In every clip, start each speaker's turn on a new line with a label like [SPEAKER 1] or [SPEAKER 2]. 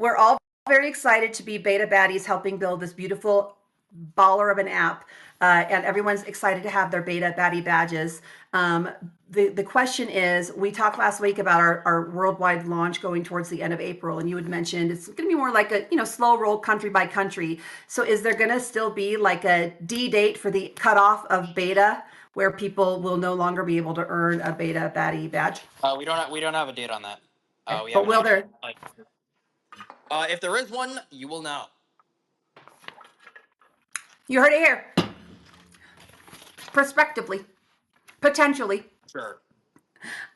[SPEAKER 1] We're all very excited to be beta baddies helping build this beautiful baller of an app. And everyone's excited to have their beta baddie badges. The question is, we talked last week about our worldwide launch going towards the end of April, and you had mentioned it's going to be more like a slow roll country by country. So is there going to still be like a D date for the cutoff of beta where people will no longer be able to earn a beta baddie badge?
[SPEAKER 2] We don't have a date on that.
[SPEAKER 1] Okay.
[SPEAKER 2] We
[SPEAKER 1] But
[SPEAKER 2] haven't
[SPEAKER 1] will
[SPEAKER 2] actually
[SPEAKER 1] there?
[SPEAKER 2] like. If there is one, you will know.
[SPEAKER 1] You heard it here. Prospectively, potentially.
[SPEAKER 2] Sure.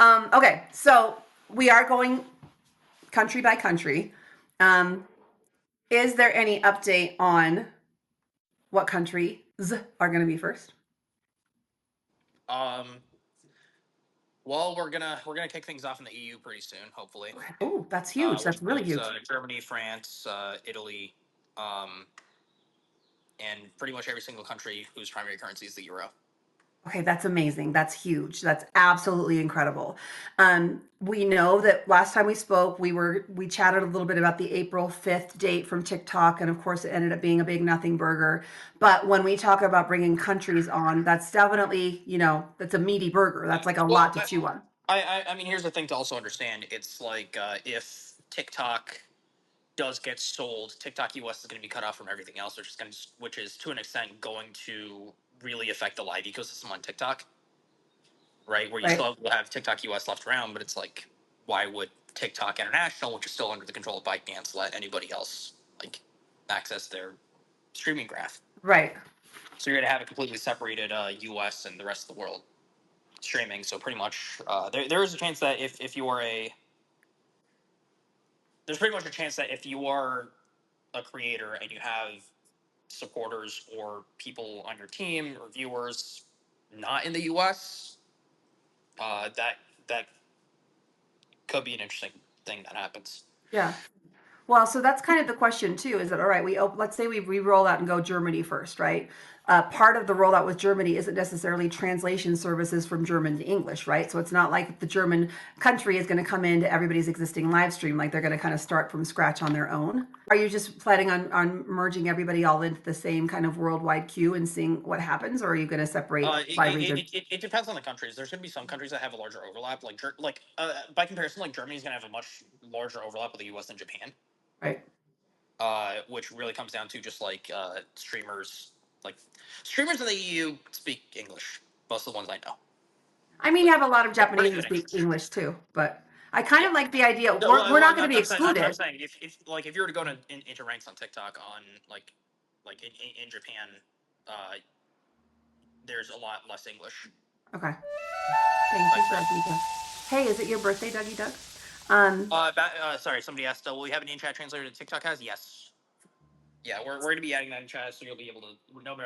[SPEAKER 1] Okay, so we are going country by country. Um, is there any update on what countries are going to be first?
[SPEAKER 2] Um. Well, we're gonna kick things off in the EU pretty soon, hopefully.
[SPEAKER 1] Okay. Oh, that's huge.
[SPEAKER 2] Which
[SPEAKER 1] That's really
[SPEAKER 2] is
[SPEAKER 1] huge.
[SPEAKER 2] Germany, France, Italy, um, and pretty much every single country whose primary currency is the euro.
[SPEAKER 1] Okay, that's amazing. That's huge. That's absolutely incredible. We know that last time we spoke, we chatted a little bit about the April 5th date from TikTok, and of course, it ended up being a big nothing burger. But when we talk about bringing countries on, that's definitely that's a meaty burger. That's like a lot
[SPEAKER 2] Well,
[SPEAKER 1] to chew on.
[SPEAKER 2] I mean, here's the thing to also understand. It's like if TikTok does get sold, TikTok US is going to be cut off from everything else, which is to an extent going to really affect the live ecosystem on TikTok, right? Where you
[SPEAKER 1] Right.
[SPEAKER 2] still have TikTok US left around, but it's like, why would TikTok International, which is still under the control of ByteDance, let anybody else like access their streaming graph?
[SPEAKER 1] Right.
[SPEAKER 2] So you're going to have a completely separated US and the rest of the world streaming. So pretty much, there is a chance that if you are a there's pretty much a chance that if you are a creator and you have supporters or people on your team or viewers not in the US, that could be an interesting thing that happens.
[SPEAKER 1] Yeah. Well, so that's kind of the question too. Is that all right? Let's say we roll out and go Germany first, right? Part of the rollout with Germany isn't necessarily translation services from German to English, right? So it's not like the German country is going to come into everybody's existing live stream, like they're going to kind of start from scratch on their own. Are you just planning on merging everybody all into the same kind of worldwide queue and seeing what happens, or are you going to separate by region?
[SPEAKER 2] It depends on the countries. There's going to be some countries that have a larger overlap, by comparison, like Germany's going to have a much larger overlap with the U.S. than Japan.
[SPEAKER 1] Right.
[SPEAKER 2] Which really comes down to just like streamers in the EU speak English. Most of the ones I know.
[SPEAKER 1] I mean, you have a lot of
[SPEAKER 2] Pretty
[SPEAKER 1] Japanese that
[SPEAKER 2] good
[SPEAKER 1] speak
[SPEAKER 2] English.
[SPEAKER 1] English too, but I kind
[SPEAKER 2] Yeah.
[SPEAKER 1] of like the idea.
[SPEAKER 2] No,
[SPEAKER 1] We're not going to be
[SPEAKER 2] that's what I'm
[SPEAKER 1] excluded.
[SPEAKER 2] saying. If you were to go into ranks on TikTok on like in Japan, uh, there's a lot less English.
[SPEAKER 1] Okay. Thank you, Dougie Doug. Hey, is it your birthday, Dougie Doug? Um,
[SPEAKER 2] Sorry, somebody asked. Will we have an in-chat translator that TikTok has? Yes. Yeah, we're going to be adding that in chat, so you'll be able to no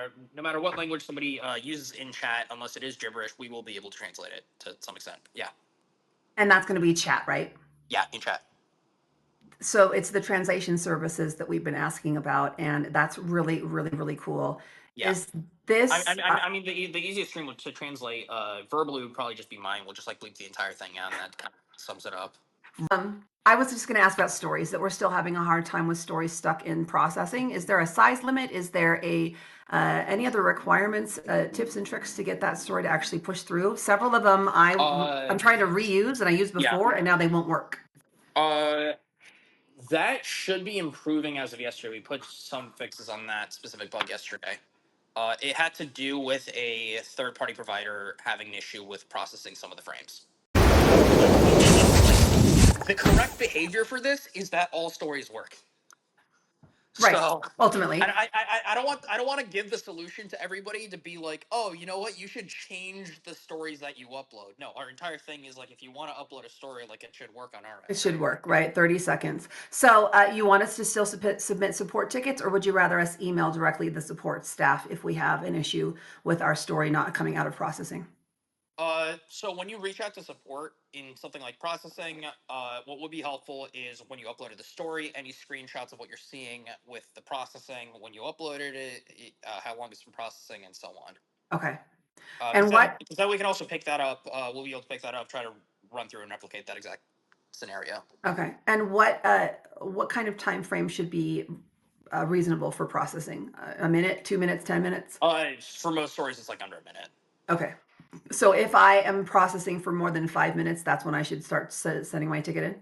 [SPEAKER 2] matter what language somebody uses in chat, unless it is gibberish, we will be able to translate it to some extent. Yeah.
[SPEAKER 1] and that's going to be chat, right?
[SPEAKER 2] Yeah, in chat.
[SPEAKER 1] So it's the translation services that we've been asking about, and that's really, really, really cool.
[SPEAKER 2] Yeah.
[SPEAKER 1] Is this?
[SPEAKER 2] I mean, the easiest stream to translate verbally would probably just be mine. We'll just like bleep the entire thing out, and that kind of sums it up.
[SPEAKER 1] I was just going to ask about stories. That we're still having a hard time with stories stuck in processing. Is there a size limit? Is there a any other requirements, tips and tricks to get that story to actually push through? Several of them I'm trying to reuse and I used
[SPEAKER 2] Yeah.
[SPEAKER 1] before, and now they won't work.
[SPEAKER 2] That should be improving as of yesterday. We put some fixes on that specific bug yesterday. It had to do with a third-party provider having an issue with processing some of the frames. The correct behavior for this is that all stories work.
[SPEAKER 1] Right.
[SPEAKER 2] So
[SPEAKER 1] Ultimately.
[SPEAKER 2] I don't want to give the solution to everybody to be like, oh, you know what, you should change the stories that you upload. No, our entire thing is like, if you want to upload a story, like it should work on our
[SPEAKER 1] It
[SPEAKER 2] end.
[SPEAKER 1] should work, right? 30 seconds. So you want us to still submit support tickets, or would you rather us email directly the support staff if we have an issue with our story not coming out of processing?
[SPEAKER 2] So when you reach out to support in something like processing, what would be helpful is when you uploaded the story, any screenshots of what you're seeing with the processing, when you uploaded it, how long it's been processing, and so on.
[SPEAKER 1] Okay.
[SPEAKER 2] Because
[SPEAKER 1] And what
[SPEAKER 2] then we can also pick that up. We'll be able to pick that up, try to run through and replicate that exact. scenario.
[SPEAKER 1] Okay. And what kind of time frame should be reasonable for processing? A minute, 2 minutes, 10 minutes?
[SPEAKER 2] For most stories, it's like under a minute.
[SPEAKER 1] Okay. So if I am processing for more than 5 minutes, that's when I should start sending my ticket in.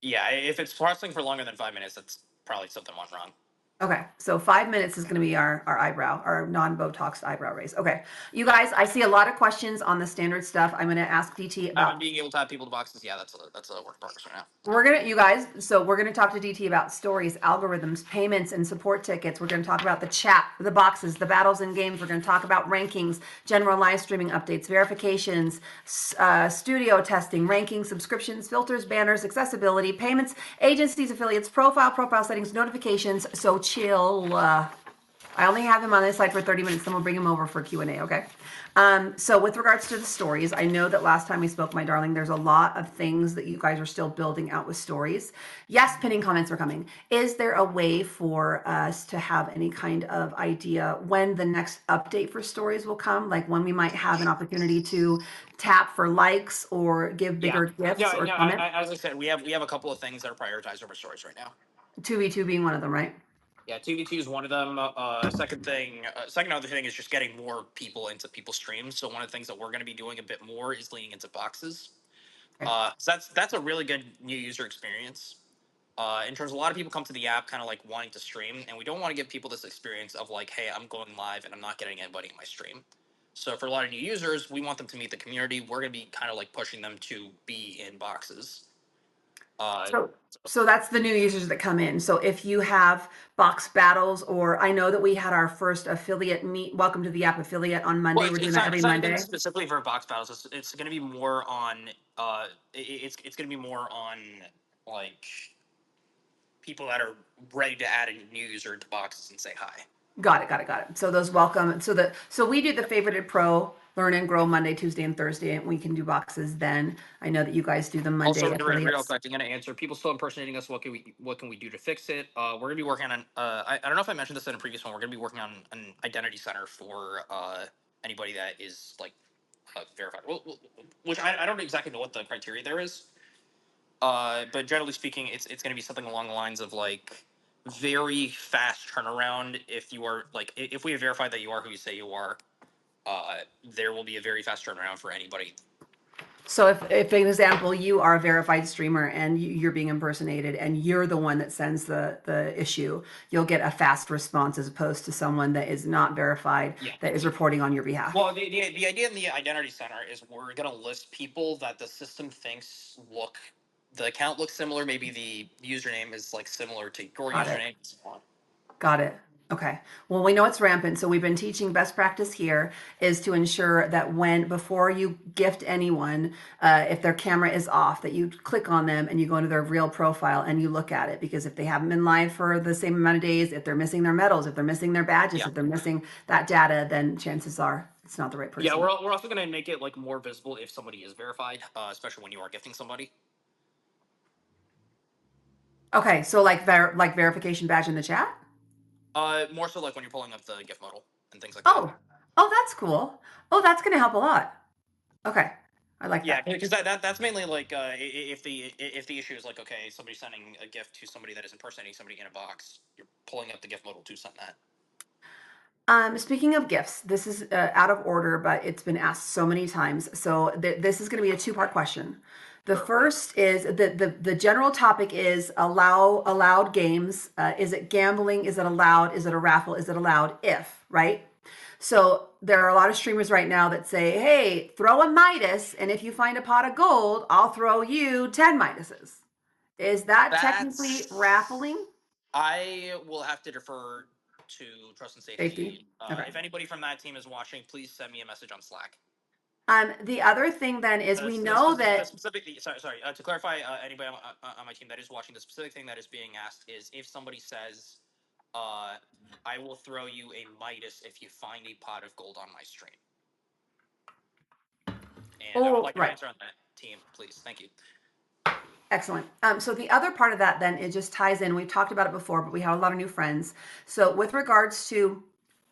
[SPEAKER 2] Yeah, if it's processing for longer than 5 minutes, that's probably something went wrong.
[SPEAKER 1] Okay, so 5 minutes is going to be our eyebrow, our non-Botox eyebrow raise. Okay, you guys, I see a lot of questions on the standard stuff. I'm going to ask DT about.
[SPEAKER 2] Being able to have people to boxes, yeah, that's a work in progress right now.
[SPEAKER 1] You guys, so we're gonna talk to DT about stories, algorithms, payments, and support tickets. We're gonna talk about the chat, the boxes, the battles and games. We're gonna talk about rankings, general live streaming updates, verifications, studio testing, rankings, subscriptions, filters, banners, accessibility, payments, agencies, affiliates, profile settings, notifications. So chill. I only have him on this side for 30 minutes, then we'll bring him over for Q&A, okay? So with regards to the stories, I know that last time we spoke, my darling, there's a lot of things that you guys are still building out with stories. Yes, pinning comments are coming. Is there a way for us to have any kind of idea when the next update for stories will come? Like when we might have an opportunity to tap for likes or give bigger gifts or comments?
[SPEAKER 2] As I said, we have a couple of things that are prioritized over stories right now.
[SPEAKER 1] 2v2 being one of them, right?
[SPEAKER 2] Yeah, TVT is one of them. Second other thing is just getting more people into people's streams. So one of the things that we're going to be doing a bit more is leaning into boxes.
[SPEAKER 1] Okay.
[SPEAKER 2] So that's a really good new user experience. In terms, a lot of people come to the app kind of like wanting to stream, and we don't want to give people this experience of like, hey, I'm going live and I'm not getting anybody in my stream. So for a lot of new users, we want them to meet the community. We're going to be kind of like pushing them to be in boxes.
[SPEAKER 1] So that's the new users that come in. So if you have box battles, or I know that we had our first affiliate meet, welcome to the app affiliate on Monday.
[SPEAKER 2] Well,
[SPEAKER 1] We're doing that every
[SPEAKER 2] it's not
[SPEAKER 1] Monday.
[SPEAKER 2] even specifically for box battles. It's going to be more on. It's going to be more on like people that are ready to add a new user to boxes and say hi.
[SPEAKER 1] Got it. So those welcome. So we do the favorited pro learn and grow Monday, Tuesday, and Thursday, and we can do boxes then. I know that you guys do the Monday
[SPEAKER 2] Also, real
[SPEAKER 1] affiliates.
[SPEAKER 2] quick, I'm going to answer. People still impersonating us. What can we do to fix it? We're going to be working on. I don't know if I mentioned this in a previous one. We're going to be working on an identity center for anybody that is like verified. Which I don't exactly know what the criteria there is. But generally speaking, it's going to be something along the lines of like very fast turnaround. If you are like, if we have verified that you are who you say you are, there will be a very fast turnaround for anybody.
[SPEAKER 1] So if an example, you are a verified streamer and you're being impersonated and you're the one that sends the issue, you'll get a fast response as opposed to someone that is not verified that is reporting on your behalf.
[SPEAKER 2] Well, the idea in the identity center is we're going to list people that the system thinks the account looks similar. Maybe the username is like similar to your username.
[SPEAKER 1] Got it. Okay. Well, we know it's rampant. So we've been teaching best practice here is to ensure that before you gift anyone, if their camera is off, that you click on them and you go into their real profile and you look at it. Because if they haven't been live for the same amount of days, if they're missing their medals, if they're missing their badges, if they're missing that data, then chances are it's not the right person.
[SPEAKER 2] Yeah, we're also going to make it like more visible if somebody is verified, especially when you are gifting somebody.
[SPEAKER 1] Okay, so like verification badge in the chat?
[SPEAKER 2] More so like when you're pulling up the gift model and things like that.
[SPEAKER 1] Oh, that's cool. Oh, that's going to help a lot. Okay, I like that.
[SPEAKER 2] Yeah, because that's mainly like if the issue is like, okay, somebody's sending a gift to somebody that is impersonating somebody in a box, you're pulling up the gift modal to send that.
[SPEAKER 1] Speaking of gifts, this is out of order, but it's been asked so many times. So this is going to be a two-part question. The first is the general topic is allowed games. Is it gambling? Is it allowed? Is it a raffle? Is it allowed if, right? So there are a lot of streamers right now that say, hey, throw a Midas, and if you find a pot of gold, I'll throw you 10 Midases. Is that technically raffling?
[SPEAKER 2] I will have to defer to Trust and Safety.
[SPEAKER 1] Okay.
[SPEAKER 2] If anybody from that team is watching, please send me a message on Slack.
[SPEAKER 1] The other thing then is we know that
[SPEAKER 2] specifically. Sorry. To clarify, anybody on my team that is watching, the specific thing that is being asked is if somebody says, "I will throw you a Midas if you find a pot of gold on my stream." And I would like an answer on that team, please. Thank you.
[SPEAKER 1] Excellent. So the other part of that then, it just ties in. We've talked about it before, but we have a lot of new friends. So with regards to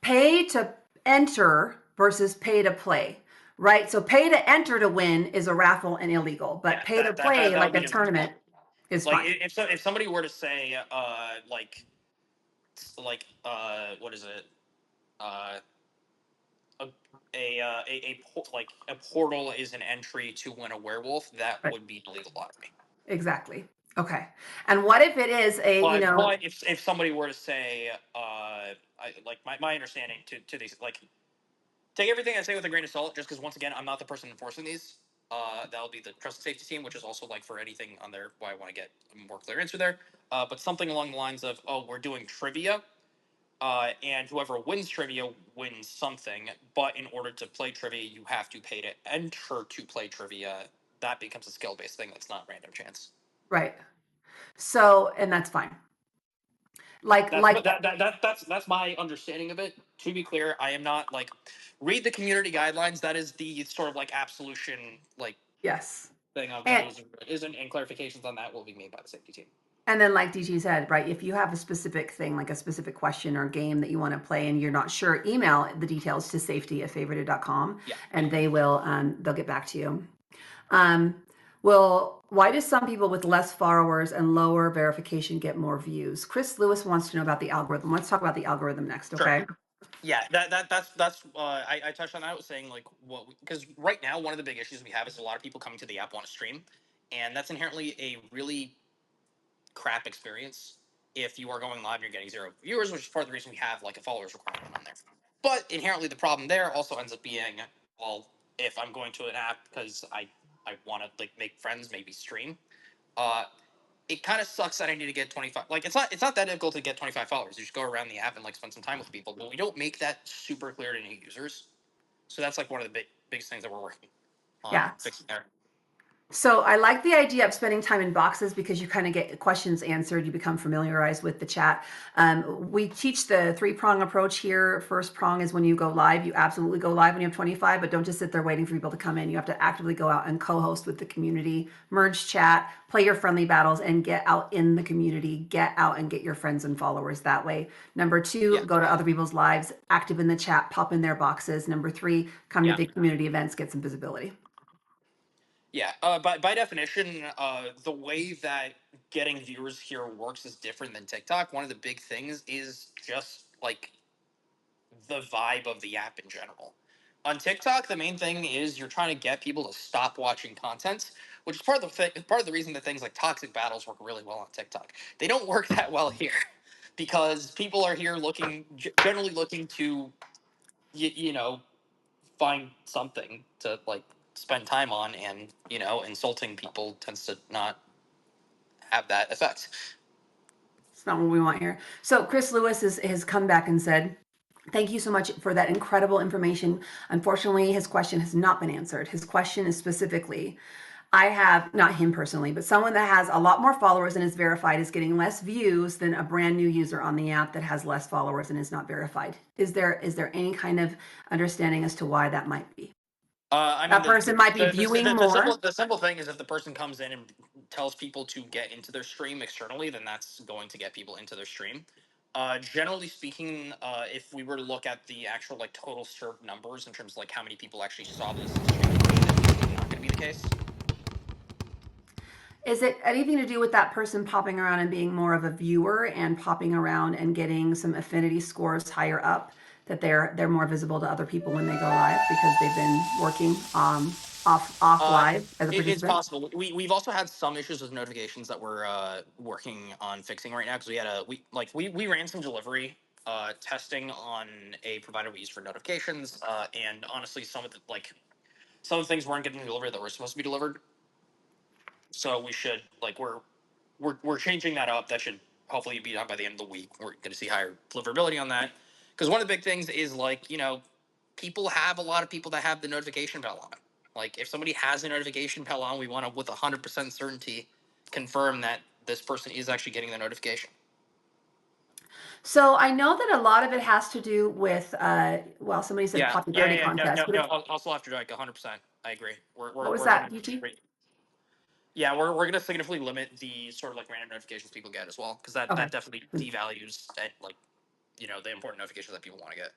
[SPEAKER 1] pay to enter versus pay to play, right? So pay to enter to win is a raffle and illegal, but pay to play like a tournament. Is
[SPEAKER 2] Like
[SPEAKER 1] fine.
[SPEAKER 2] if somebody were to say what is it, uh a like a portal is an entry to win a werewolf, that
[SPEAKER 1] Right.
[SPEAKER 2] would be illegal lottery.
[SPEAKER 1] Exactly. Okay. And what if it is a,
[SPEAKER 2] But if somebody were to say, like my understanding to these, like, take everything I say with a grain of salt, just because once again I'm not the person enforcing these. That'll be the trust and safety team, which is also like for anything on there. Why I want to get a more clear answer there. But something along the lines of, oh, we're doing trivia, and whoever wins trivia wins something. But in order to play trivia, you have to pay to enter to play trivia. That becomes a skill based thing. That's not random chance.
[SPEAKER 1] right. So, and that's fine.
[SPEAKER 2] That's
[SPEAKER 1] Like,
[SPEAKER 2] that's my understanding of it. To be clear, I am not like, read the community guidelines. That is the sort of like absolution like
[SPEAKER 1] yes.
[SPEAKER 2] thing of that
[SPEAKER 1] And,
[SPEAKER 2] isn't, and clarifications on that will be made by the safety team.
[SPEAKER 1] and then like DG said, right, if you have a specific thing, like a specific question or game that you want to play and you're not sure, email the details to safety@favorited.com
[SPEAKER 2] Yeah.
[SPEAKER 1] and they'll get back to you. Um, well, why do some people with less followers and lower verification get more views? Chris Lewis wants to know about the algorithm. Let's talk about the algorithm next,
[SPEAKER 2] Sure.
[SPEAKER 1] okay?
[SPEAKER 2] Yeah, that's I touched on that. I was saying like because right now one of the big issues we have is a lot of people coming to the app want to stream, and that's inherently a really crap experience. If you are going live and you're getting zero viewers, which is part of the reason we have like a followers requirement on there. But inherently the problem there also ends up being, well, if I'm going to an app because I want to like make friends, maybe stream, uh it kind of sucks that I need to get 25. Like it's not that difficult to get 25 followers. You just go around the app and like spend some time with people. But we don't make that super clear to new users. So that's like one of the biggest things that we're working on
[SPEAKER 1] Yeah.
[SPEAKER 2] fixing there.
[SPEAKER 1] So I like the idea of spending time in boxes because you kind of get questions answered. You become familiarized with the chat. We teach the three-prong approach here. First prong is when you go live. You absolutely go live when you have 25, but don't just sit there waiting for people to come in. You have to actively go out and co-host with the community, merge chat, play your friendly battles, and get out in the community. Get out and get your friends and followers that way. Number two,
[SPEAKER 2] Yeah,
[SPEAKER 1] go to other people's lives, active in the chat, pop in their boxes. Number three, come to
[SPEAKER 2] yeah,
[SPEAKER 1] big community events, get some visibility.
[SPEAKER 2] yeah. By definition, the way that getting viewers here works is different than TikTok. One of the big things is just like the vibe of the app in general. On TikTok, the main thing is you're trying to get people to stop watching content, which is part of the reason that things like toxic battles work really well on TikTok. They don't work that well here because people are here generally looking to you know, find something to like spend time on, and insulting people tends to not have that effect.
[SPEAKER 1] It's not what we want here. So Chris Lewis has come back and said, thank you so much for that incredible information. Unfortunately, his question has not been answered. His question is specifically, I have, not him personally, but someone that has a lot more followers and is verified is getting less views than a brand new user on the app that has less followers and is not verified. Is there any kind of understanding as to why that might be?
[SPEAKER 2] I mean,
[SPEAKER 1] That person might be viewing more.
[SPEAKER 2] the simple thing is if the person comes in and tells people to get into their stream externally, then that's going to get people into their stream. Generally speaking, if we were to look at the actual like total served numbers in terms of like how many people actually saw this as genuinely, that's usually not going to be the case.
[SPEAKER 1] Is it anything to do with that person popping around and being more of a viewer and popping around and getting some affinity scores higher up that they're more visible to other people when they go live because they've been working off
[SPEAKER 2] Uh,
[SPEAKER 1] live as a
[SPEAKER 2] it's
[SPEAKER 1] participant?
[SPEAKER 2] possible. We've also had some issues with notifications that we're working on fixing right now because we ran some delivery testing on a provider we use for notifications, and honestly, some of the things weren't getting delivered that were supposed to be delivered. So we should like we're changing that up. That should hopefully be done by the end of the week. We're going to see higher deliverability on that because one of the big things is like people have a lot of people that have the notification bell on. Like if somebody has a notification bell on, we want to with 100% certainty confirm that this person is actually getting the notification.
[SPEAKER 1] So I know that a lot of it has to do with well, somebody said popularity
[SPEAKER 2] Yeah. No,
[SPEAKER 1] contest,
[SPEAKER 2] no,
[SPEAKER 1] but
[SPEAKER 2] no.
[SPEAKER 1] it's,
[SPEAKER 2] Also after like 100%. I agree.
[SPEAKER 1] what was
[SPEAKER 2] We're going
[SPEAKER 1] that,
[SPEAKER 2] to
[SPEAKER 1] DT?
[SPEAKER 2] yeah, we're going to significantly limit the sort of like random notifications people get as well because that
[SPEAKER 1] Okay.
[SPEAKER 2] definitely devalues the important notifications that people want to get.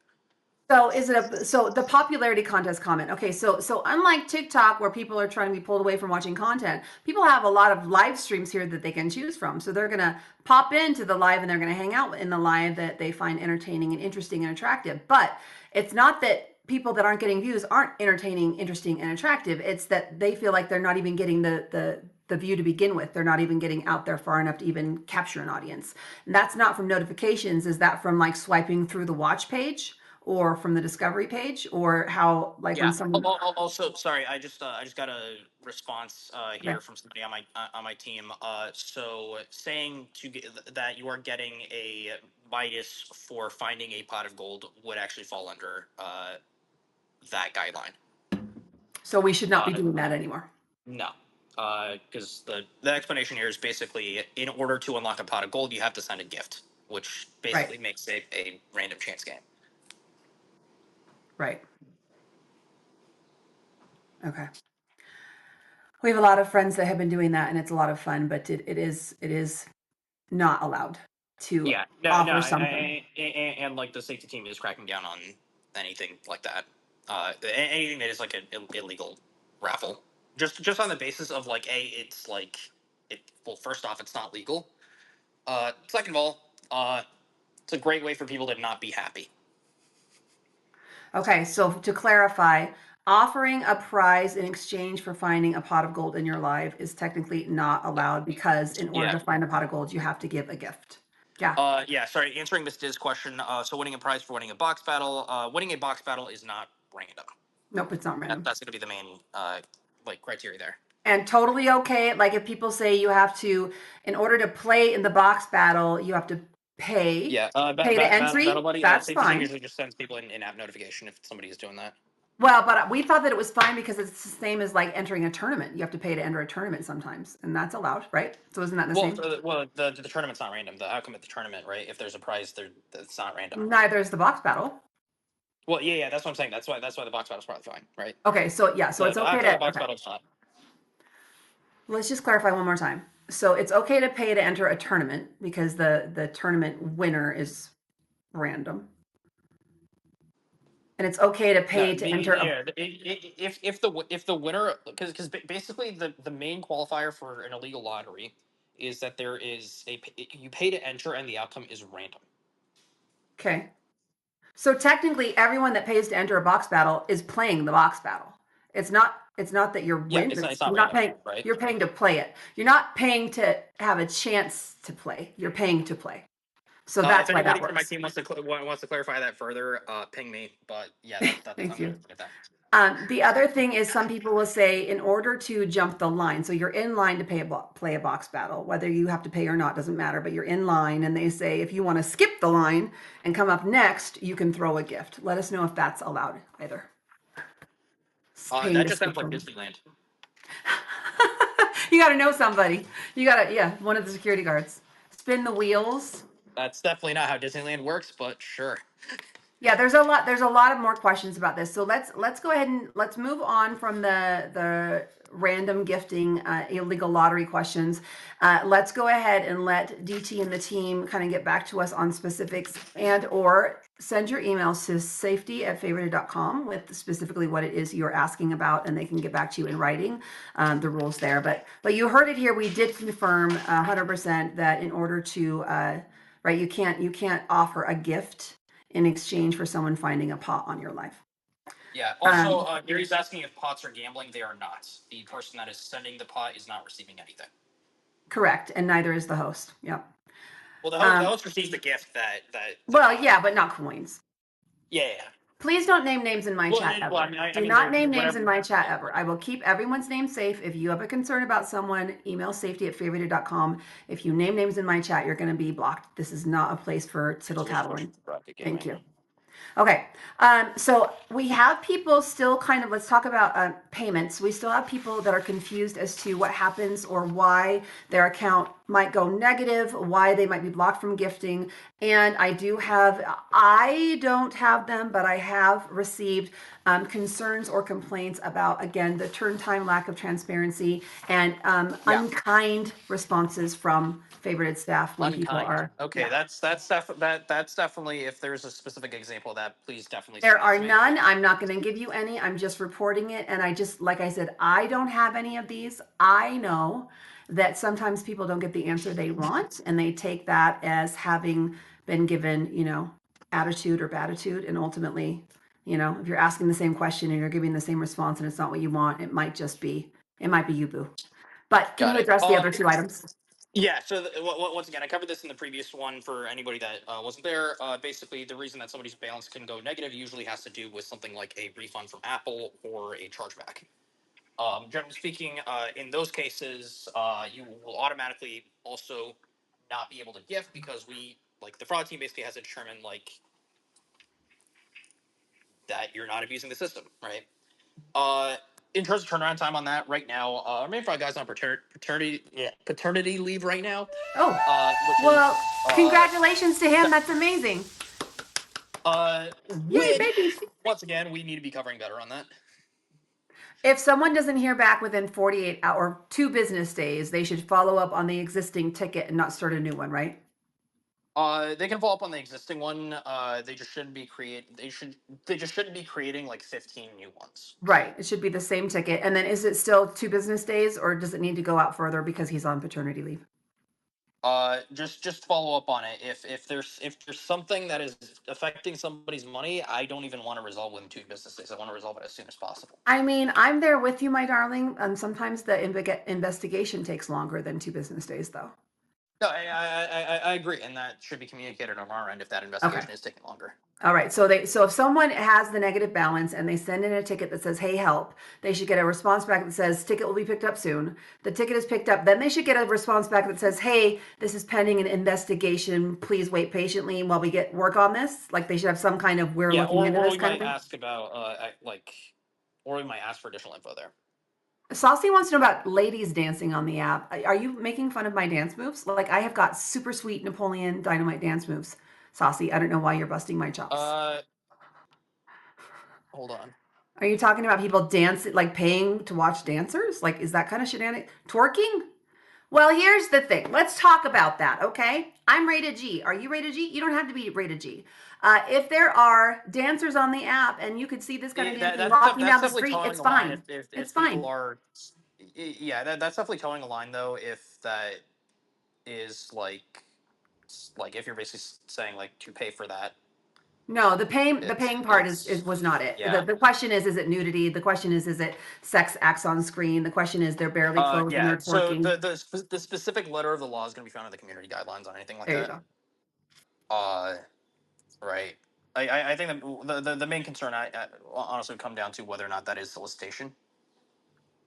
[SPEAKER 1] So is it so the popularity contest comment? Okay, so unlike TikTok where people are trying to be pulled away from watching content, people have a lot of live streams here that they can choose from. So they're gonna pop into the live and they're gonna hang out in the live that they find entertaining and interesting and attractive. But it's not that people that aren't getting views aren't entertaining, interesting, and attractive. It's that they feel like they're not even getting the view to begin with. They're not even getting out there far enough to even capture an audience. And that's not from notifications. Is that from like swiping through the watch page? Or from the discovery page, or how like when
[SPEAKER 2] Yeah.
[SPEAKER 1] someone
[SPEAKER 2] Also, sorry, I just got a response
[SPEAKER 1] okay.
[SPEAKER 2] here from somebody on my team. So saying to get, that you are getting a Midas for finding a pot of gold would actually fall under that guideline.
[SPEAKER 1] So we should not be
[SPEAKER 2] Uh,
[SPEAKER 1] doing that anymore.
[SPEAKER 2] no, because the explanation here is basically in order to unlock a pot of gold, you have to send a gift, which
[SPEAKER 1] Right,
[SPEAKER 2] basically makes it a random chance game.
[SPEAKER 1] right. Okay. We have a lot of friends that have been doing that, and it's a lot of fun, but it is not allowed to
[SPEAKER 2] Yeah, no,
[SPEAKER 1] offer something.
[SPEAKER 2] and like the safety team is cracking down on anything like that. Anything that is like an illegal raffle, just on the basis of like, it's like it. Well, first off, it's not legal. Second of all, it's a great way for people to not be happy.
[SPEAKER 1] Okay, so to clarify, offering a prize in exchange for finding a pot of gold in your life is technically not allowed because in order
[SPEAKER 2] Yeah.
[SPEAKER 1] to find a pot of gold, you have to give a gift. Yeah.
[SPEAKER 2] Yeah. Sorry, answering Miss Diz question. So winning a prize for winning a box battle. Winning a box battle is not random.
[SPEAKER 1] Nope, it's not random.
[SPEAKER 2] That's going to be the main like criteria there.
[SPEAKER 1] And totally okay. Like if people say you have to, in order to play in the box battle, you have to pay,
[SPEAKER 2] Yeah,
[SPEAKER 1] pay the
[SPEAKER 2] Battle
[SPEAKER 1] entry.
[SPEAKER 2] Buddy.
[SPEAKER 1] That's
[SPEAKER 2] Safety Team
[SPEAKER 1] fine.
[SPEAKER 2] usually just sends people in app notification if somebody is doing that.
[SPEAKER 1] Well, but we thought that it was fine because it's the same as like entering a tournament. You have to pay to enter a tournament sometimes, and that's allowed, right? So isn't that the
[SPEAKER 2] Well,
[SPEAKER 1] same?
[SPEAKER 2] the tournament's not random. The outcome of the tournament, right? If there's a prize, there that's not random.
[SPEAKER 1] Neither is the box battle.
[SPEAKER 2] Well, yeah, that's what I'm saying. That's why the box battle's probably fine, right?
[SPEAKER 1] Okay, so yeah, so it's
[SPEAKER 2] The
[SPEAKER 1] okay
[SPEAKER 2] outcome of the
[SPEAKER 1] to
[SPEAKER 2] box
[SPEAKER 1] okay.
[SPEAKER 2] battle's not.
[SPEAKER 1] Let's just clarify one more time. So it's okay to pay to enter a tournament because the tournament winner is random, and it's okay to
[SPEAKER 2] No,
[SPEAKER 1] pay to enter a
[SPEAKER 2] if the winner, because basically the main qualifier for an illegal lottery is that there is you pay to enter and the outcome is random.
[SPEAKER 1] okay. So technically, everyone that pays to enter a box battle is playing the box battle. It's not that you're
[SPEAKER 2] Yeah,
[SPEAKER 1] win.
[SPEAKER 2] it's not
[SPEAKER 1] You're not
[SPEAKER 2] random,
[SPEAKER 1] paying.
[SPEAKER 2] right?
[SPEAKER 1] You're paying to play it. You're not paying to have a chance to play. You're paying to play. So
[SPEAKER 2] If
[SPEAKER 1] that's why that
[SPEAKER 2] anybody from my
[SPEAKER 1] works.
[SPEAKER 2] team wants to clarify that further, ping me. But yeah, that's
[SPEAKER 1] Thank
[SPEAKER 2] I'm gonna
[SPEAKER 1] you.
[SPEAKER 2] look at that.
[SPEAKER 1] The other thing is some people will say in order to jump the line, so you're in line to play a box battle, whether you have to pay or not doesn't matter, but you're in line and they say if you want to skip the line and come up next, you can throw a gift. Let us know if that's allowed either. Paying
[SPEAKER 2] That
[SPEAKER 1] to
[SPEAKER 2] just sounds
[SPEAKER 1] skip the
[SPEAKER 2] like
[SPEAKER 1] line.
[SPEAKER 2] Disneyland.
[SPEAKER 1] You got to know somebody. You got to, yeah, one of the security guards. Spin the wheels.
[SPEAKER 2] That's definitely not how Disneyland works, but sure.
[SPEAKER 1] Yeah, there's a lot of more questions about this. So let's go ahead and let's move on from the random gifting illegal lottery questions. Let's go ahead and let DT and the team kind of get back to us on specifics and or send your emails to safety@favorited.com with specifically what it is you're asking about, and they can get back to you in writing the rules there. But you heard it here. We did confirm 100% that in order to right, you can't offer a gift in exchange for someone finding a pot on your life.
[SPEAKER 2] Yeah. Also,
[SPEAKER 1] Um,
[SPEAKER 2] Gary's asking if pots are gambling. They are not. The person that is sending the pot is not receiving anything.
[SPEAKER 1] correct, and neither is the host. Yep.
[SPEAKER 2] Well, the
[SPEAKER 1] Um,
[SPEAKER 2] host receives the gift that the
[SPEAKER 1] well,
[SPEAKER 2] pot.
[SPEAKER 1] yeah, but not coins.
[SPEAKER 2] Yeah.
[SPEAKER 1] Please don't name names in my
[SPEAKER 2] Well,
[SPEAKER 1] chat
[SPEAKER 2] well,
[SPEAKER 1] ever.
[SPEAKER 2] I
[SPEAKER 1] Do
[SPEAKER 2] mean,
[SPEAKER 1] not name names
[SPEAKER 2] whatever.
[SPEAKER 1] in my chat ever. I will keep everyone's name safe. If you have a concern about someone, email safety@favorited.com. If you name names in my chat, you're going to be blocked. This is not a place for tittle tattling. Thank you. Okay, so we have people still kind of, let's talk about payments. We still have people that are confused as to what happens or why their account might go negative, why they might be blocked from gifting. And I don't have them, but I have received concerns or complaints about, again, the turn time, lack of transparency, and
[SPEAKER 2] Yeah.
[SPEAKER 1] unkind responses from favorited staff when people
[SPEAKER 2] Unkind.
[SPEAKER 1] are,
[SPEAKER 2] Okay,
[SPEAKER 1] yeah.
[SPEAKER 2] that's definitely, if there's a specific example of that, please definitely
[SPEAKER 1] There
[SPEAKER 2] send that
[SPEAKER 1] are
[SPEAKER 2] to me.
[SPEAKER 1] none. I'm not going to give you any. I'm just reporting it. And I just, like I said, I don't have any of these. I know that sometimes people don't get the answer they want, and they take that as having been given, attitude or batitude. And ultimately, if you're asking the same question and you're giving the same response and it's not what you want, it might be you, boo. But can
[SPEAKER 2] Got
[SPEAKER 1] you
[SPEAKER 2] it.
[SPEAKER 1] address the other two items?
[SPEAKER 2] Yeah. So once again, I covered this in the previous one for anybody that wasn't there. Basically, the reason that somebody's balance can go negative usually has to do with something like a refund from Apple or a chargeback. Generally speaking, in those cases, you will automatically also not be able to gift because the fraud team basically has to determine that you're not abusing the system, right? Uh, in terms of turnaround time on that, right now, our main fraud guy's on paternity leave right now,
[SPEAKER 1] Oh,
[SPEAKER 2] which
[SPEAKER 1] well,
[SPEAKER 2] is
[SPEAKER 1] congratulations to him.
[SPEAKER 2] that
[SPEAKER 1] That's amazing.
[SPEAKER 2] uh,
[SPEAKER 1] Yay,
[SPEAKER 2] which
[SPEAKER 1] baby.
[SPEAKER 2] once again we need to be covering better on that.
[SPEAKER 1] If someone doesn't hear back within 48 hours or 2 business days, they should follow up on the existing ticket and not start a new one, right?
[SPEAKER 2] They can follow up on the existing one. They just shouldn't be creating like 15 new ones.
[SPEAKER 1] Right. It should be the same ticket. And then is it still 2 business days or does it need to go out further because he's on paternity leave?
[SPEAKER 2] Just follow up on it. If there's something that is affecting somebody's money, I don't even want to resolve within 2 business days. I want to resolve it as soon as possible.
[SPEAKER 1] I mean, I'm there with you, my darling. And sometimes the investigation takes longer than 2 business days, though.
[SPEAKER 2] No, I agree, and that should be communicated on our end if that
[SPEAKER 1] Okay.
[SPEAKER 2] investigation is taking longer.
[SPEAKER 1] All right. So if someone has the negative balance and they send in a ticket that says, "Hey, help," they should get a response back that says, "Ticket will be picked up soon." The ticket is picked up, then they should get a response back that says, "Hey, this is pending an investigation. Please wait patiently while we get work on this." Like they should have some kind of "we're
[SPEAKER 2] Yeah,
[SPEAKER 1] looking into
[SPEAKER 2] or
[SPEAKER 1] this"
[SPEAKER 2] we
[SPEAKER 1] kind of
[SPEAKER 2] might
[SPEAKER 1] thing.
[SPEAKER 2] ask about or we might ask for additional info there.
[SPEAKER 1] Saucy wants to know about ladies dancing on the app. Are you making fun of my dance moves? Like I have got super sweet Napoleon Dynamite dance moves. Saucy, I don't know why you're busting my chops.
[SPEAKER 2] Uh, Hold on.
[SPEAKER 1] Are you talking about people dancing, like paying to watch dancers? Like, is that kind of shenanigan? Twerking? Well, here's the thing. Let's talk about that, okay? I'm rated G. Are you rated G? You don't have to be rated G. If there are dancers on the app and you could see this kind of
[SPEAKER 2] Yeah, that,
[SPEAKER 1] dancing
[SPEAKER 2] that's
[SPEAKER 1] walking
[SPEAKER 2] that's
[SPEAKER 1] down the
[SPEAKER 2] definitely
[SPEAKER 1] street,
[SPEAKER 2] towing
[SPEAKER 1] it's
[SPEAKER 2] the line.
[SPEAKER 1] fine.
[SPEAKER 2] If
[SPEAKER 1] It's
[SPEAKER 2] people
[SPEAKER 1] fine.
[SPEAKER 2] are, yeah, that's definitely towing the line though. If that is like if you're basically saying like to pay for that,
[SPEAKER 1] No, the paying part is
[SPEAKER 2] it's
[SPEAKER 1] was not it. The,
[SPEAKER 2] yeah.
[SPEAKER 1] the question is it nudity? The question is it sex acts on screen? The question is they're barely clothed and
[SPEAKER 2] Yeah.
[SPEAKER 1] they're
[SPEAKER 2] So
[SPEAKER 1] twerking.
[SPEAKER 2] the specific letter of the law is going to be found in the community guidelines on anything like
[SPEAKER 1] There you
[SPEAKER 2] that.
[SPEAKER 1] go.
[SPEAKER 2] Uh, right. I think the main concern I honestly would come down to whether or not that is solicitation.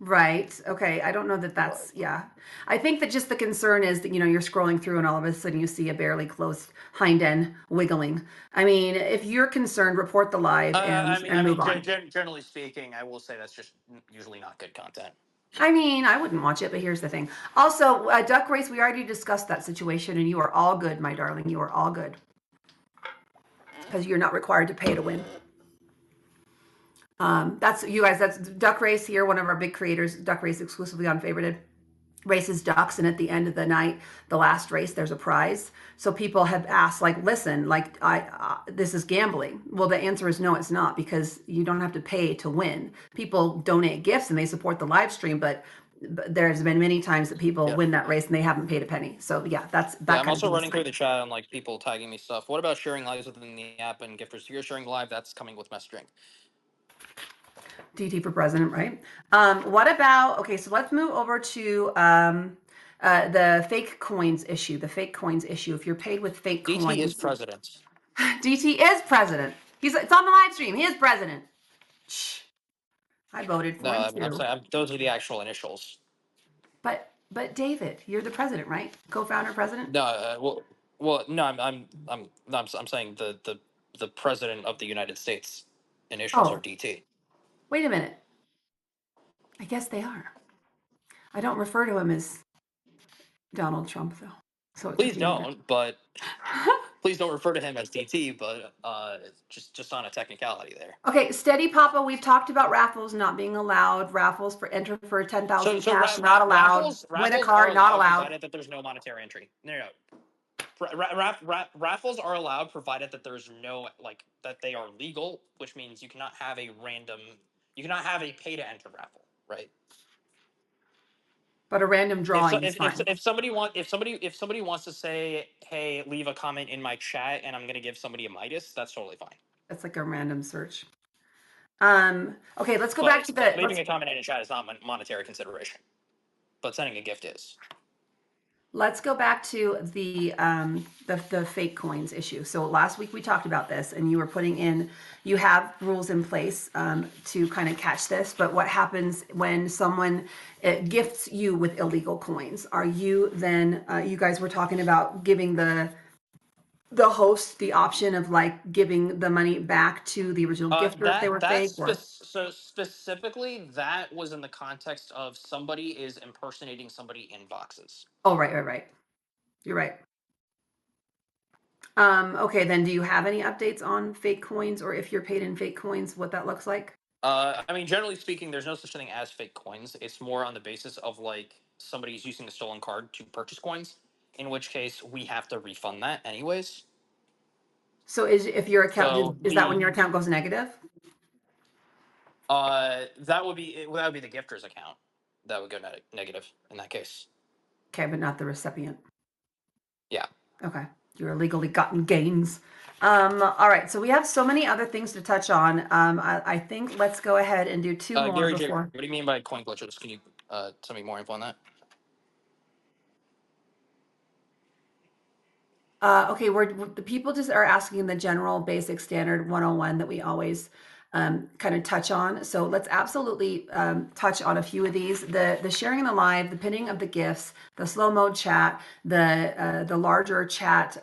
[SPEAKER 1] Right. Okay. I don't know that
[SPEAKER 2] But
[SPEAKER 1] that's, yeah. I think that just the concern is that, you're scrolling through and all of a sudden you see a barely closed hind end wiggling. I mean, if you're concerned, report the live and move on.
[SPEAKER 2] generally speaking, I will say that's just usually not good content.
[SPEAKER 1] I mean, I wouldn't watch it, but here's the thing. Also, Duck Race, we already discussed that situation and you are all good, my darling. You are all good because you're not required to pay to win. That's you guys. That's Duck Race here, one of our big creators. Duck Race exclusively on Favorited. Races ducks, and at the end of the night, the last race, there's a prize. So people have asked, like, listen, like, this is gambling. Well, the answer is no, it's not, because you don't have to pay to win. People donate gifts and they support the live stream, but there's been many times that people
[SPEAKER 2] Yeah.
[SPEAKER 1] win that race and they haven't paid a penny. So yeah, that's
[SPEAKER 2] Yeah,
[SPEAKER 1] that
[SPEAKER 2] I'm
[SPEAKER 1] kind of
[SPEAKER 2] also
[SPEAKER 1] thing.
[SPEAKER 2] running through the chat and like people tagging me stuff. What about sharing lives within the app and gifters? If you're sharing live, that's coming with messaging.
[SPEAKER 1] DT for president, right? What about, okay, so let's move over to the fake coins issue. The fake coins issue. If you're paid with fake
[SPEAKER 2] DT is
[SPEAKER 1] coins,
[SPEAKER 2] president.
[SPEAKER 1] DT is president. It's on the live stream. He is president. Shh. I voted
[SPEAKER 2] No,
[SPEAKER 1] for him
[SPEAKER 2] I'm
[SPEAKER 1] too.
[SPEAKER 2] saying those are the actual initials.
[SPEAKER 1] But David, you're the president, right? Co-founder president?
[SPEAKER 2] No, no, I'm saying the president of the United States initials are
[SPEAKER 1] Oh,
[SPEAKER 2] DT.
[SPEAKER 1] wait a minute. I guess they are. I don't refer to him as Donald Trump, though. So it took
[SPEAKER 2] Please
[SPEAKER 1] me a minute.
[SPEAKER 2] don't, but please don't refer to him as DT. But just on a technicality there.
[SPEAKER 1] Okay, Steady Papa, we've talked about raffles not being allowed. Raffles for enter for 10,000 cash, not allowed. Win a
[SPEAKER 2] raffles are
[SPEAKER 1] car, not
[SPEAKER 2] allowed
[SPEAKER 1] allowed.
[SPEAKER 2] provided that there's no monetary entry. No. Raffles are allowed provided that there's no that they are legal, which means you cannot have a pay to enter raffle, right?
[SPEAKER 1] But a random drawing is fine.
[SPEAKER 2] If somebody wants to say, hey, leave a comment in my chat and I'm gonna give somebody a Midas, that's totally fine.
[SPEAKER 1] That's like a random search. Okay, let's go back to the
[SPEAKER 2] leaving a comment in a chat is not monetary consideration, but sending a gift is.
[SPEAKER 1] let's go back to the fake coins issue. So last week we talked about this, and you were putting in, you have rules in place to kind of catch this. But what happens when someone gifts you with illegal coins? Are you then? You guys were talking about giving the host the option of like giving the money back to the original gifter if they were fake, or
[SPEAKER 2] So specifically, that was in the context of somebody is impersonating somebody in boxes.
[SPEAKER 1] oh, right. You're right. Okay, then do you have any updates on fake coins, or if you're paid in fake coins, what that looks like?
[SPEAKER 2] I mean, generally speaking, there's no such thing as fake coins. It's more on the basis of like somebody's using a stolen card to purchase coins, in which case we have to refund that anyways.
[SPEAKER 1] So if your account
[SPEAKER 2] So
[SPEAKER 1] is that when your account goes negative?
[SPEAKER 2] that would be the gifter's account that would go negative in that case.
[SPEAKER 1] Okay, but not the recipient.
[SPEAKER 2] Yeah.
[SPEAKER 1] Okay, your illegally gotten gains. All right, so we have so many other things to touch on. I think let's go ahead and do two more
[SPEAKER 2] Gary J,
[SPEAKER 1] before.
[SPEAKER 2] what do you mean by coin glitches? Can you tell me more info on that?
[SPEAKER 1] Okay, the people just are asking the general basic standard 101 that we always kind of touch on. So let's absolutely touch on a few of these. The sharing the live, the pinning of the gifts, the slow mode chat, the larger chat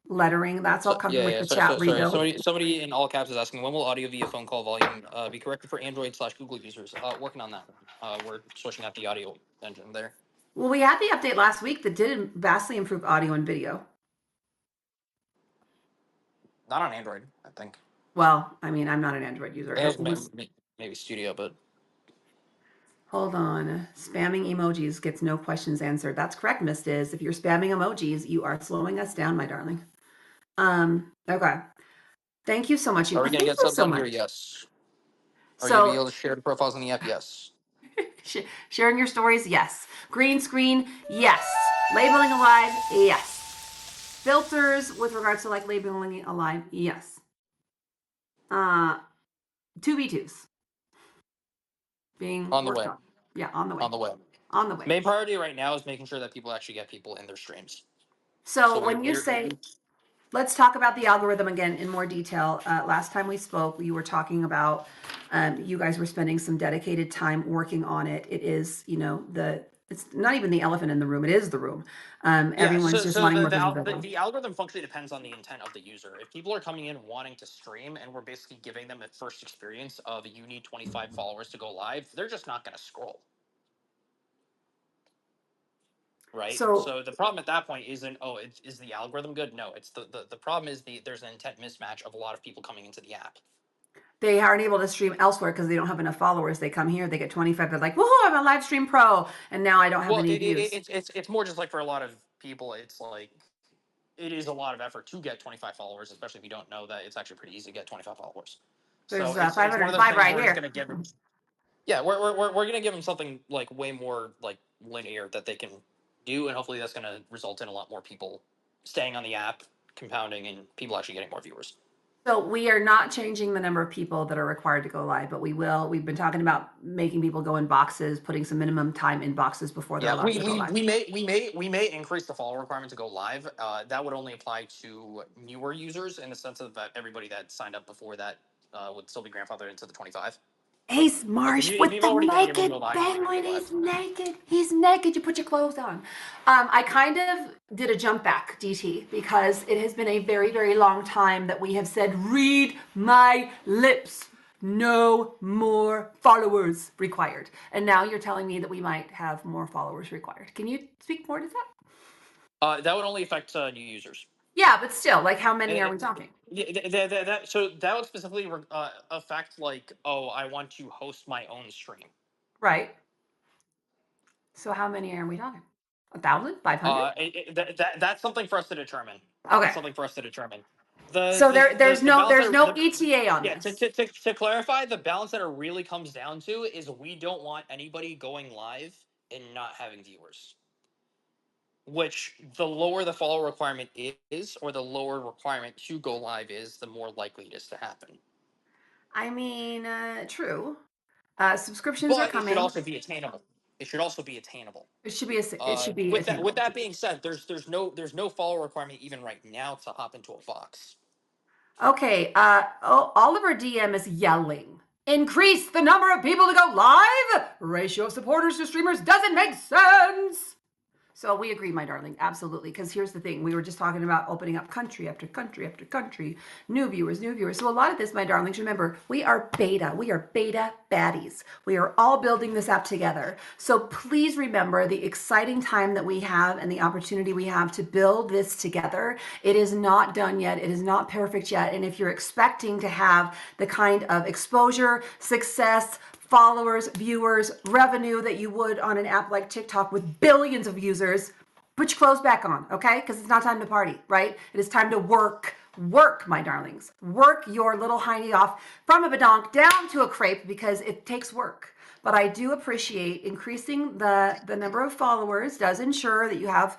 [SPEAKER 1] lettering. That's all coming with the chat rebuild.
[SPEAKER 2] Somebody in all caps is asking, when will audio via phone call volume be corrected for Android/Google users? Working on that. We're switching out the audio engine there.
[SPEAKER 1] Well, we had the update last week that did vastly improve audio and video.
[SPEAKER 2] Not on Android, I think.
[SPEAKER 1] Well, I mean, I'm not an Android user.
[SPEAKER 2] Maybe Studio, but
[SPEAKER 1] hold on. Spamming emojis gets no questions answered. That's correct, Miss Diz. If you're spamming emojis, you are slowing us down, my darling. Okay. Thank you so much.
[SPEAKER 2] are we gonna get subs
[SPEAKER 1] so
[SPEAKER 2] on
[SPEAKER 1] much.
[SPEAKER 2] here? Yes. Are you
[SPEAKER 1] So
[SPEAKER 2] gonna be able to share the profiles on the app? Yes.
[SPEAKER 1] sharing your stories, yes. Green screen, yes. Labeling alive, yes. Filters with regards to like labeling alive, yes. 2v2s being
[SPEAKER 2] On the
[SPEAKER 1] worked
[SPEAKER 2] way.
[SPEAKER 1] on. Yeah, on the way.
[SPEAKER 2] On the way.
[SPEAKER 1] On the way.
[SPEAKER 2] Main priority right now is making sure that people actually get people in their streams.
[SPEAKER 1] So when you say, let's talk about the algorithm again in more detail. Last time we spoke, you were talking about you guys were spending some dedicated time working on it. It is, it's not even the elephant in the room. It is the room. Everyone's just wanting more visibility.
[SPEAKER 2] The algorithm functionally depends on the intent of the user. If people are coming in wanting to stream and we're basically giving them a first experience of you need 25 followers to go live, they're just not going to scroll. Right. So the problem at that point isn't, is the algorithm good? No, it's the problem is there's an intent mismatch of a lot of people coming into the app.
[SPEAKER 1] They aren't able to stream elsewhere because they don't have enough followers. They come here, they get 25. They're like, woohoo, I'm a live stream pro. And now I don't have any views.
[SPEAKER 2] It's more just like for a lot of people, it's like, it is a lot of effort to get 25 followers, especially if you don't know that it's actually pretty easy to get 25 followers.
[SPEAKER 1] There's 505 right here.
[SPEAKER 2] We're going to give them something like way more like linear that they can do. And hopefully that's going to result in a lot more people staying on the app, compounding, and people actually getting more viewers.
[SPEAKER 1] So we are not changing the number of people that are required to go live, but we will. We've been talking about making people go in boxes, putting some minimum time in boxes before they're allowed to go live.
[SPEAKER 2] We may increase the follow requirement to go live. That would only apply to newer users in the sense of that everybody that signed up before that would still be grandfathered into the 25.
[SPEAKER 1] Ace Marsh
[SPEAKER 2] If
[SPEAKER 1] with
[SPEAKER 2] you've
[SPEAKER 1] the
[SPEAKER 2] already been able to
[SPEAKER 1] naked
[SPEAKER 2] go live,
[SPEAKER 1] penguin. He's naked. He's naked. You put your clothes on. I kind of did a jump back, DT, because it has been a very, very long time that we have said, read my lips. No more followers required. And now you're telling me that we might have more followers required. Can you speak more to that?
[SPEAKER 2] That would only affect new users.
[SPEAKER 1] Yeah, but still, like, how many are
[SPEAKER 2] Uh,
[SPEAKER 1] we talking?
[SPEAKER 2] so that would specifically affect like, oh, I want to host my own stream.
[SPEAKER 1] Right. So how many are we talking? 1,000? 500?
[SPEAKER 2] That's something for us to determine. That's
[SPEAKER 1] Okay.
[SPEAKER 2] something for us to determine.
[SPEAKER 1] So there's
[SPEAKER 2] The
[SPEAKER 1] no
[SPEAKER 2] balance
[SPEAKER 1] there's
[SPEAKER 2] that
[SPEAKER 1] no ETA on
[SPEAKER 2] yeah,
[SPEAKER 1] this.
[SPEAKER 2] to clarify, the balance that it really comes down to is we don't want anybody going live and not having viewers. Which the lower the follow requirement is, or the lower requirement to go live is, the more likely it is to happen.
[SPEAKER 1] I mean, true. Subscriptions are
[SPEAKER 2] But it should
[SPEAKER 1] coming.
[SPEAKER 2] also be attainable. It should also be attainable.
[SPEAKER 1] It should be
[SPEAKER 2] With
[SPEAKER 1] attainable.
[SPEAKER 2] that being said, there's no follow requirement even right now to hop into a box.
[SPEAKER 1] Okay, Oliver DM is yelling. Increase the number of people to go live? Ratio of supporters to streamers doesn't make sense. So we agree, my darling, absolutely. Because here's the thing: we were just talking about opening up country after country after country, new viewers, new viewers. So a lot of this, my darlings, remember, we are beta baddies. We are all building this app together. So please remember the exciting time that we have and the opportunity we have to build this together. It is not done yet. It is not perfect yet. And if you're expecting to have the kind of exposure, success, followers, viewers, revenue that you would on an app like TikTok with billions of users, put your clothes back on, okay? Because it's not time to party, right? It is time to work. Work, my darlings. Work your little hiney off from a badonk down to a crepe because it takes work. But I do appreciate increasing the number of followers does ensure that you have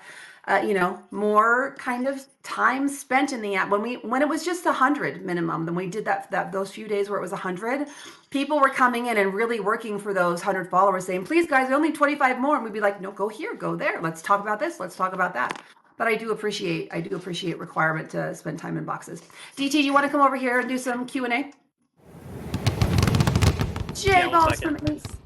[SPEAKER 1] more kind of time spent in the app. When it was just 100 minimum, then we did that those few days where it was 100, people were coming in and really working for those 100 followers, saying, "Please, guys, only 25 more." And we'd be like, "No, go here, go there. Let's talk about this. Let's talk about that." But I do appreciate requirement to spend time in boxes. DT, do you want to come over here and do some Q&A?
[SPEAKER 2] Yeah,
[SPEAKER 1] J
[SPEAKER 2] one
[SPEAKER 1] Balls
[SPEAKER 2] second.
[SPEAKER 1] from Ace.